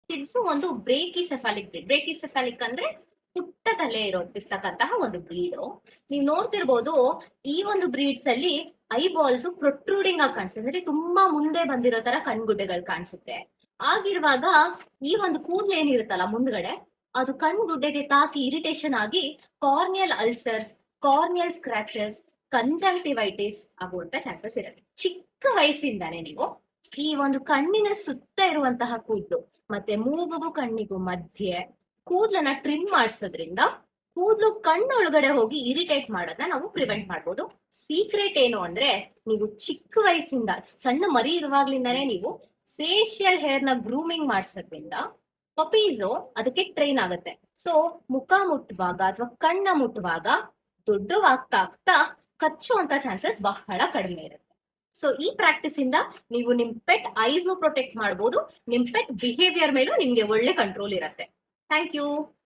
Kids ಒಂದು ಬ್ರೇಕಿಸೆಫಾಲಿಕ್ bread. ಬ್ರೇಕಿಸೆಫಾಲಿಕ್ ಅಂದ್ರೆ ಪುಟ್ಟ ತಲೆ ಇರತಕ್ಕಂತಹ ಒಂದು ಬ್ರೀಡ್. ನೀವು ನೋಡ್ತಿರ್ಬೋದು, ಈ ಒಂದು ಬ್ರೀಡ್ಸ್ ಅಲ್ಲಿ ಐಬಾಲ್ಸ್ ಪ್ರೊಟ್ರೂಡಿಂಗ್ ಆಗಿ ಕಾಣಿಸುತ್ತೆ, ಅಂದ್ರೆ ತುಂಬಾ ಮುಂದೆ ಬಂದಿರೋ ತರ ಕಣ್ಗುಡ್ಡೆಗಳು ಕಾಣಿಸುತ್ತೆ. ಆಗಿರುವಾಗ ಈ ಒಂದು ಕೂದಲು ಏನಿರುತ್ತಲ್ಲ ಮುಂದ್ಗಡೆ, ಅದು ಕಣ್ಗುಡ್ಡೆಗೆ ತಾಕಿ ಇರಿಟೇಷನ್ ಆಗಿ corneal ulcers, corneal scratches, conjunctivitis ಆಗುವಂತ ಚಾನ್ಸಸ್ ಇರುತ್ತೆ. ಚಿಕ್ಕ ವಯಸ್ಸಿಂದಾನೇ ನೀವು ಈ ಒಂದು ಕಣ್ಣಿನ ಸುತ್ತ ಇರುವಂತಹ ಕೂದಲು ಮತ್ತೆ ಮೂಗುಗೂ ಕಣ್ಣಿಗೂ ಮಧ್ಯೆ ಕೂದಲನ್ನ ಟ್ರಿಮ್ ಮಾಡಿಸೋದ್ರಿಂದ ಕೂದಲು ಕಣ್ಣೊಳಗಡೆ ಹೋಗಿ ಇರಿಟೇಟ್ ಮಾಡೋದನ್ನ ನಾವು ಪ್ರಿವೆಂಟ್ ಮಾಡ್ಬೋದು. ಸೀಕ್ರೆಟ್ ಏನು ಅಂದ್ರೆ, ನೀವು ಚಿಕ್ಕ ವಯಸ್ಸಿಂದ ಸಣ್ಣ ಮರಿ ಇರುವಾಗ್ಲಿಂದಾನೇ ನೀವು ಫೇಶಿಯಲ್ ಹೇರ್ ನ ಗ್ರೂಮಿಂಗ್ ಮಾಡಿಸೋದ್ರಿಂದ ಪಪೀಸು ಅದಕ್ಕೆ ಟ್ರೈನ್ ಆಗುತ್ತೆ. ಸೊ ಮುಖ ಮುಟ್ಟುವಾಗ ಅಥವಾ ಕಣ್ಣ ಮುಟ್ಟುವಾಗ ದೊಡ್ಡವಾಗ್ತಾ ಆಗ್ತಾ ಕಚ್ಚುವಂತ ಚಾನ್ಸಸ್ ಬಹಳ ಕಡಿಮೆ ಇರುತ್ತೆ. ಸೊ ಈ ಪ್ರಾಕ್ಟೀಸ್ ಇಂದ ನೀವು ನಿಮ್ ಪೆಟ್ ಐಸ್ ನು ಪ್ರೊಟೆಕ್ಟ್ ಮಾಡಬಹುದು, ನಿಮ್ ಪೆಟ್ ಬಿಹೇವಿಯರ್ ಮೇಲೂ ನಿಮ್ಗೆ ಒಳ್ಳೆ ಕಂಟ್ರೋಲ್ ಇರುತ್ತೆ. Thank you.